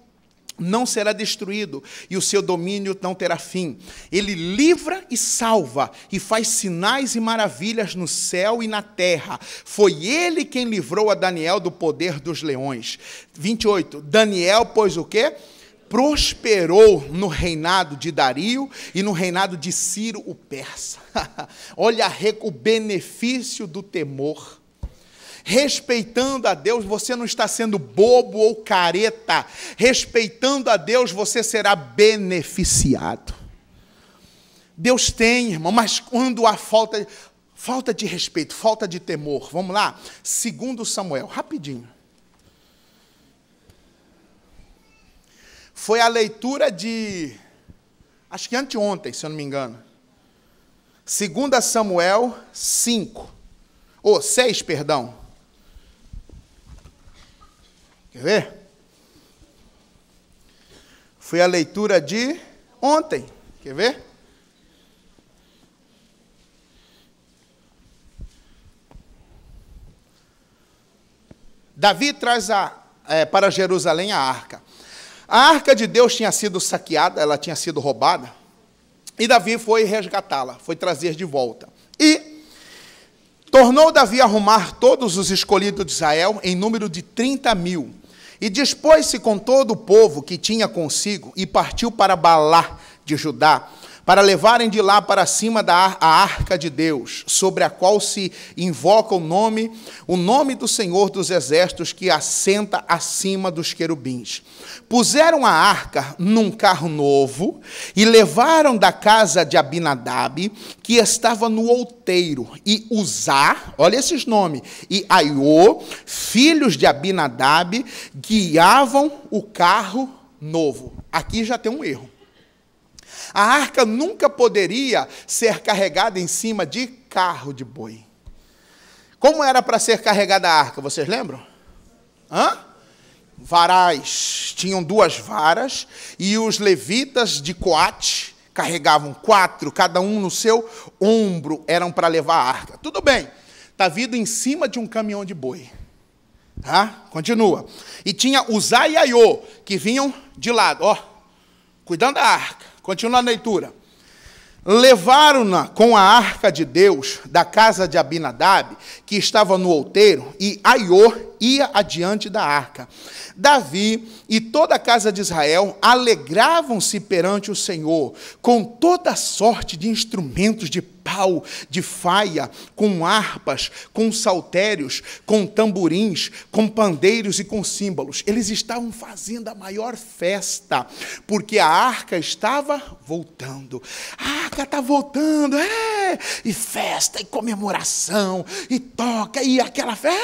não será destruído, e o seu domínio não terá fim. Ele livra e salva, e faz sinais e maravilhas no céu e na terra. Foi ele quem livrou a Daniel do poder dos leões. 28. Daniel, pois o quê? Prosperou no reinado de Dario e no reinado de Ciro o persa. Olha o benefício do temor. Respeitando a Deus, você não está sendo bobo ou careta. Respeitando a Deus, você será beneficiado. Deus tem, irmão, mas quando há falta de respeito, falta de temor, vamos lá? 2 Samuel, rapidinho. Foi a leitura de, acho que anteontem, se eu não me engano. 2 Samuel 6, perdão. Quer ver? Foi a leitura de ontem. Quer ver? Davi traz para Jerusalém a arca. A arca de Deus tinha sido saqueada, ela tinha sido roubada, e Davi foi resgatá-la, foi trazer de volta. E tornou Davi a arrumar todos os escolhidos de Israel, em número de 30.000, e dispôs-se com todo o povo que tinha consigo, e partiu para Balá de Judá, para levarem de lá para cima a arca de Deus, sobre a qual se invoca o nome do Senhor dos Exércitos, que assenta acima dos querubins. Puseram a arca num carro novo e levaram da casa de Abinadab, que estava no outeiro, e Uzá, olha esses nomes, e Aiô, filhos de Abinadab, guiavam o carro novo. Aqui já tem um erro. A arca nunca poderia ser carregada em cima de carro de boi. Como era para ser carregada a arca, vocês lembram? Varais. Tinham 2 varas, e os levitas de Coate carregavam 4, cada um no seu ombro, eram para levar a arca. Tudo bem, está vindo em cima de um caminhão de boi. Continua. E tinha Uzá e Aiô, que vinham de lado, cuidando da arca. Continua a leitura. Levaram-na com a arca de Deus da casa de Abinadab, que estava no outeiro, e Aiô ia adiante da arca. Davi e toda a casa de Israel alegravam-se perante o Senhor, com toda sorte de instrumentos de pau, de faia, com harpas, com saltérios, com tamborins, com pandeiros e com símbolos. Eles estavam fazendo a maior festa, porque a arca estava voltando. A arca está voltando, e festa, e comemoração, e toca, e aquela festa.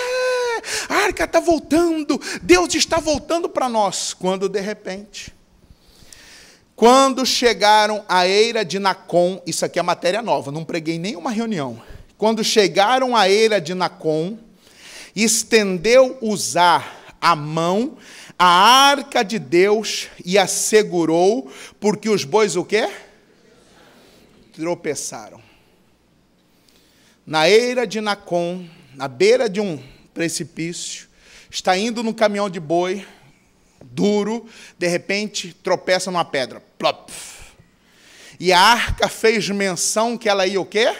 A arca está voltando, Deus está voltando para nós. Quando de repente, quando chegaram à eira de Nacon, isso aqui é matéria nova, não preguei nenhuma reunião. Quando chegaram à eira de Nacon, estendeu Uzá a mão, a arca de Deus, e a segurou, porque os bois o quê? Tropeçaram. Na eira de Nacon, na beira de um precipício, está indo no caminhão de boi, duro, de repente tropeça numa pedra. Plop. E a arca fez menção que ela ia o quê?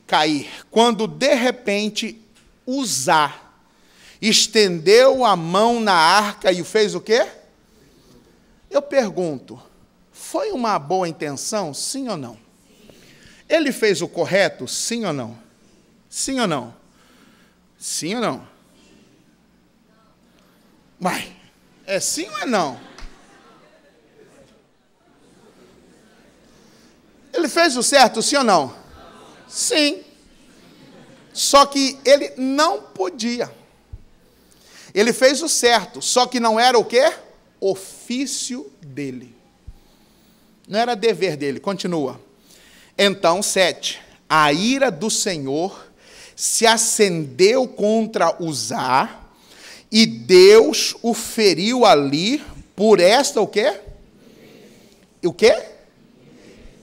Cair. Quando de repente Uzá estendeu a mão na arca e fez o quê? Eu pergunto, foi uma boa intenção, sim ou não? Ele fez o correto, sim ou não? Sim ou não? Sim ou não? Vai. É sim ou é não? Ele fez o certo, sim ou não? Sim. Só que ele não podia. Ele fez o certo, só que não era o quê? Ofício dele. Não era dever dele. Continua. Então, 7. A ira do Senhor se acendeu contra Uzá, e Deus o feriu ali por esta o quê? O quê?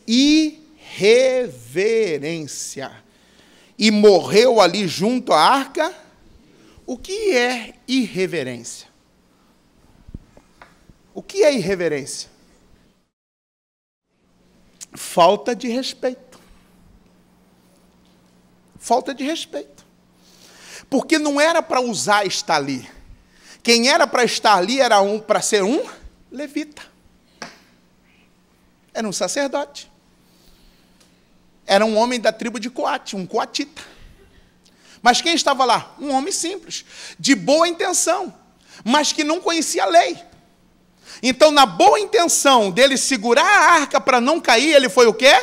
Irreverência. E morreu ali junto à arca. O que é irreverência? O que é irreverência? Falta de respeito. Falta de respeito. Porque não era para Uzá estar ali. Quem era para estar ali era para ser um levita. Era um sacerdote. Era um homem da tribo de Coate, um coatita. Mas quem estava lá? Um homem simples, de boa intenção, mas que não conhecia a lei. Então, na boa intenção dele segurar a arca para não cair, ele foi o quê?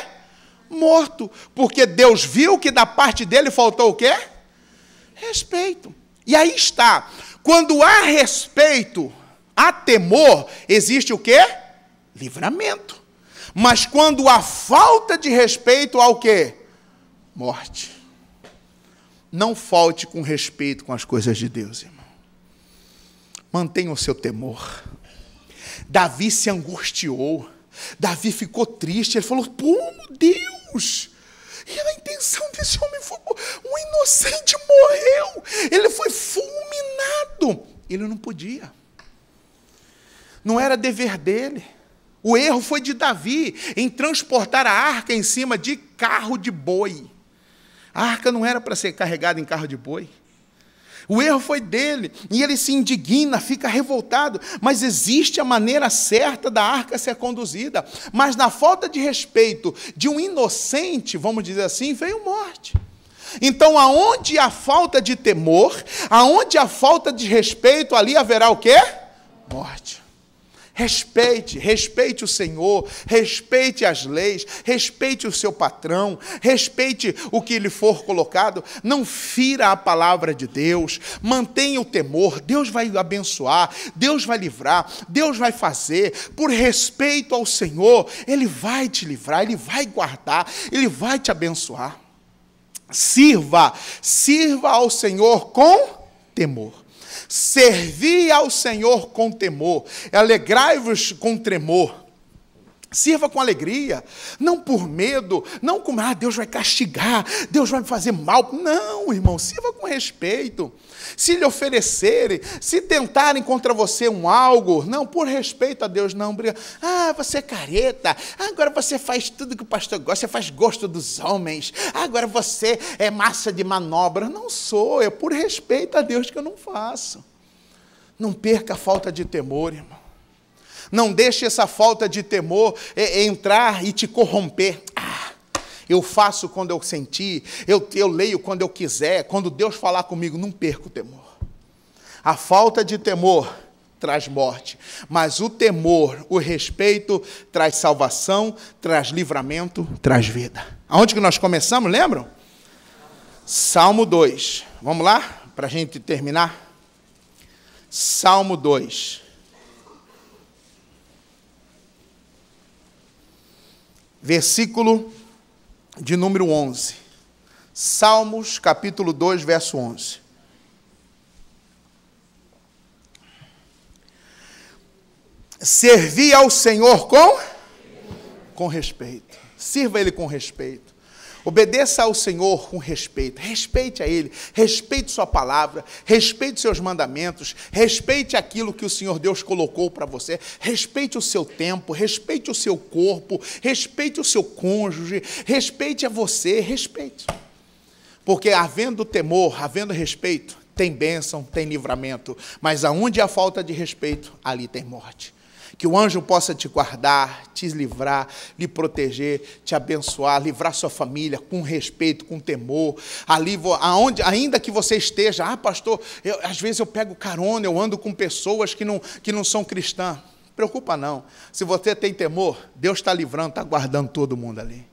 Morto. Porque Deus viu que da parte dele faltou o quê? Respeito. E aí está. Quando há respeito, há temor, existe o quê? Livramento. Mas quando há falta de respeito, há o quê? Morte. Não falte com respeito com as coisas de Deus, irmão. Mantenha o seu temor. Davi se angustiou. Davi ficou triste. Ele falou, pô, meu Deus! E a intenção desse homem foi... Um inocente morreu. Ele foi fulminado. Ele não podia. Não era dever dele. O erro foi de Davi em transportar a arca em cima de carro de boi. A arca não era para ser carregada em carro de boi. O erro foi dele, e ele se indigna, fica revoltado, mas existe a maneira certa da arca ser conduzida. Mas na falta de respeito de um inocente, vamos dizer assim, veio morte. Então, aonde há falta de temor, aonde há falta de respeito, ali haverá o quê? Morte. Respeite o Senhor, respeite as leis, respeite o seu patrão, respeite o que lhe for colocado, não fira a palavra de Deus, mantenha o temor, Deus vai abençoar, Deus vai livrar, Deus vai fazer, por respeito ao Senhor, Ele vai te livrar, Ele vai guardar, Ele vai te abençoar. Sirva ao Senhor com temor. Servi ao Senhor com temor, alegrai-vos com tremor. Sirva com alegria, não por medo, não com, Deus vai castigar, Deus vai me fazer mal. Não, irmão, sirva com respeito. Se lhe oferecerem, se tentarem contra você algo, não, por respeito a Deus, não, briga. Você é careta, agora você faz tudo que o pastor gosta, você faz gosto dos homens, agora você é massa de manobra. Não sou, é por respeito a Deus que eu não faço. Não perca a falta de temor, irmão. Não deixe essa falta de temor entrar e te corromper. Eu faço quando eu sentir, eu leio quando eu quiser, quando Deus falar comigo, não perca o temor. A falta de temor traz morte, mas o temor, o respeito, traz salvação, traz livramento, traz vida. Aonde que nós começamos, lembram? Salmo 2. Vamos lá, para a gente terminar? Salmo 2. Versículo de número 11. Salmos, capítulo 2, verso 11. Servi ao Senhor com respeito. Sirva Ele com respeito. Obedeça ao Senhor com respeito. Respeite a Ele. Respeite sua palavra. Respeite seus mandamentos. Respeite aquilo que o Senhor Deus colocou para você. Respeite o seu tempo. Respeite o seu corpo. Respeite o seu cônjuge. Respeite a você. Respeite. Porque havendo temor, havendo respeito, tem bênção, tem livramento. Mas aonde há falta de respeito, ali tem morte. Que o anjo possa te guardar, te livrar, lhe proteger, te abençoar, livrar sua família com respeito, com temor. Ali, ainda que você esteja, pastor, às vezes eu pego carona, eu ando com pessoas que não são cristãs. Preocupa não. Se você tem temor, Deus está livrando, está guardando todo mundo ali.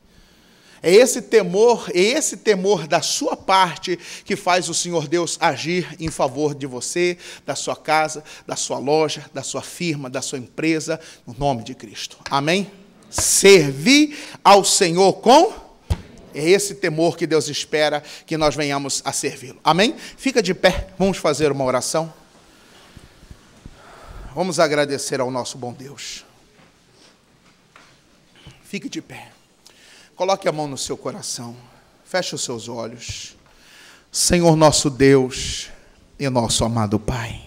É esse temor da sua parte que faz o Senhor Deus agir em favor de você, da sua casa, da sua loja, da sua firma, da sua empresa, no nome de Cristo. Amém? Servir ao Senhor com... É esse temor que Deus espera que nós venhamos a servi-lo. Amém? Fica de pé, vamos fazer uma oração. Vamos agradecer ao nosso bom Deus. Fique de pé. Coloque a mão no seu coração. Feche os seus olhos. Senhor nosso Deus e nosso amado Pai.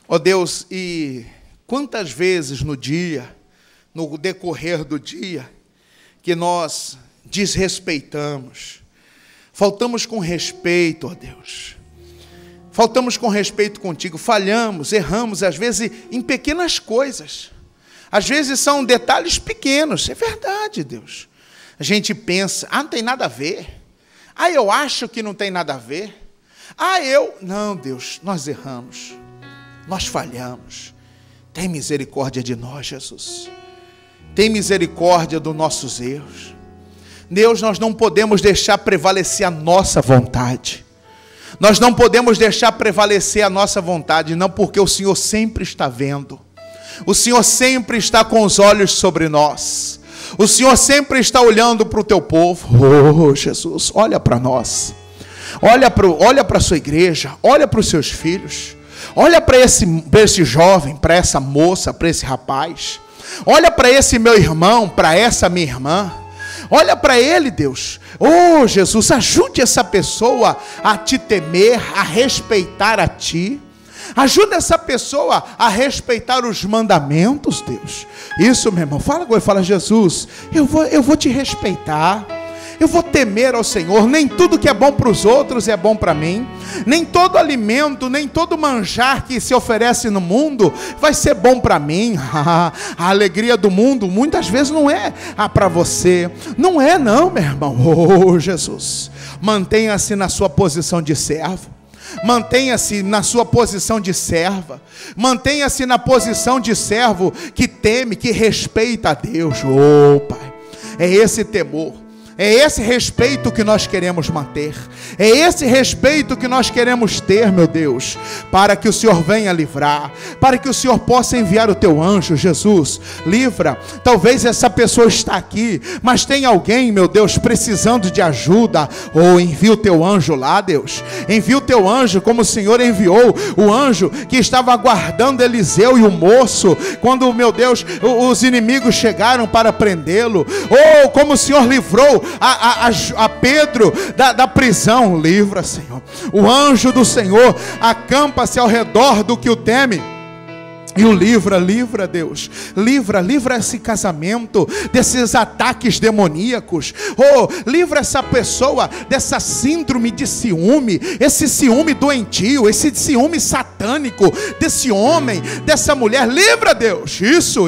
Ó Deus, e quantas vezes no dia, no decorrer do dia, que nós desrespeitamos, faltamos com respeito, ó Deus. Faltamos com respeito contigo, falhamos, erramos, às vezes em pequenas coisas. Às vezes são detalhes pequenos, é verdade, Deus. A gente pensa, não tem nada a ver. Eu acho que não tem nada a ver. Não, Deus, nós erramos. Nós falhamos. Tem misericórdia de nós, Jesus. Tem misericórdia dos nossos erros. Deus, nós não podemos deixar prevalecer a nossa vontade. Nós não podemos deixar prevalecer a nossa vontade, não, porque o Senhor sempre está vendo. O Senhor sempre está com os olhos sobre nós. O Senhor sempre está olhando para o teu povo. Oh, Jesus, olha para nós. Olha para a sua igreja. Olha para os seus filhos. Olha para esse jovem, para essa moça, para esse rapaz. Olha para esse meu irmão, para essa minha irmã. Olha para ele, Deus. Oh, Jesus, ajude essa pessoa a te temer, a respeitar a ti. Ajuda essa pessoa a respeitar os mandamentos, Deus. Isso, meu irmão. Fala, Jesus, eu vou te respeitar. Eu vou temer ao Senhor. Nem tudo que é bom para os outros é bom para mim. Nem todo alimento, nem todo manjar que se oferece no mundo vai ser bom para mim. A alegria do mundo muitas vezes não é para você. Não é não, meu irmão. Oh, Jesus. Mantenha-se na sua posição de servo. Mantenha-se na sua posição de serva. Mantenha-se na posição de servo que teme, que respeita a Deus. Oh, Pai, é esse temor, é esse respeito que nós queremos manter. É esse respeito que nós queremos ter, meu Deus, para que o Senhor venha livrar, para que o Senhor possa enviar o teu anjo. Jesus, livra. Talvez essa pessoa está aqui, mas tem alguém, meu Deus, precisando de ajuda. Envia o teu anjo lá, Deus. Envia o teu anjo, como o Senhor enviou o anjo que estava aguardando Eliseu e o moço, quando, meu Deus, os inimigos chegaram para prendê-lo. Como o Senhor livrou a Pedro da prisão. Livra, Senhor. O anjo do Senhor acampa-se ao redor do que o teme e o livra, Deus. Livra esse casamento desses ataques demoníacos. Livra essa pessoa dessa síndrome de ciúme, esse ciúme doentio, esse ciúme satânico, desse homem, dessa mulher. Livra, Deus. Isso,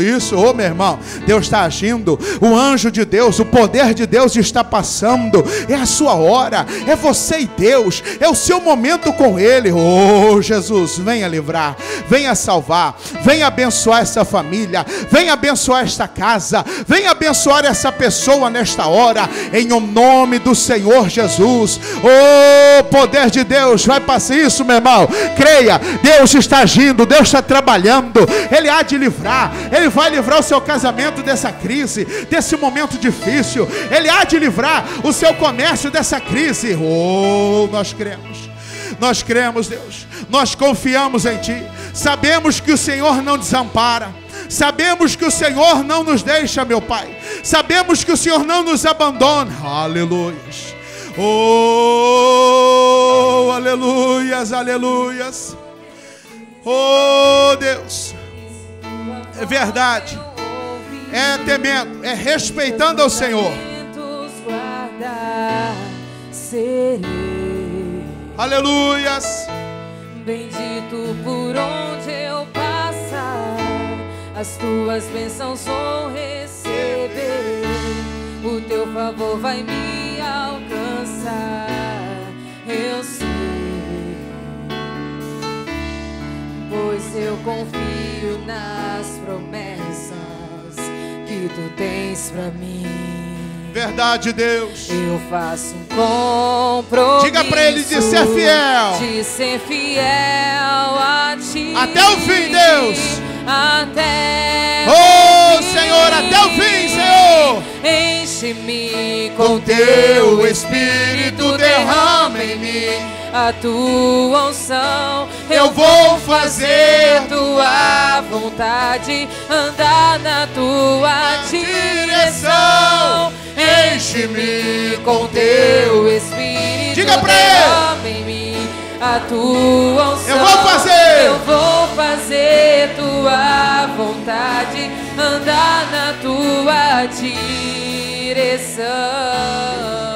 meu irmão. Deus está agindo. O anjo de Deus, o poder de Deus está passando. É a sua hora. É você e Deus. É o seu momento com Ele. Jesus, venha livrar, venha salvar. Venha abençoar essa família, venha abençoar esta casa, venha abençoar essa pessoa nesta hora, em o nome do Senhor Jesus. Poder de Deus vai passar. Isso, meu irmão, creia, Deus está agindo, Deus está trabalhando, Ele há de livrar, Ele vai livrar o seu casamento dessa crise, desse momento difícil, Ele há de livrar o seu comércio dessa crise. Nós cremos, Deus. Nós confiamos em Ti. Sabemos que o Senhor não desampara. Sabemos que o Senhor não nos deixa, meu Pai. Sabemos que o Senhor não nos abandona. Aleluias. Aleluias, aleluias. Deus. É verdade. É temendo, é respeitando ao Senhor. Aleluias. Bendito por onde eu passar, as tuas bênçãos vou receber. O teu favor vai me alcançar, eu sei, pois eu confio nas promessas que tu tens pra mim. Verdade, Deus. Eu faço um compromisso. Diga para ele de ser fiel. De ser fiel a ti. Até o fim, Deus. Até Oh, Senhor, até o fim, Senhor. Enche-me Com teu Espírito, derrama em mim. a tua unção. Eu vou fazer tua vontade, andar na tua direção. Enche-me Com teu Espírito, Diga pra ele. derrama em mim a tua unção. Eu vou fazer. Eu vou fazer tua vontade, andar na tua direção.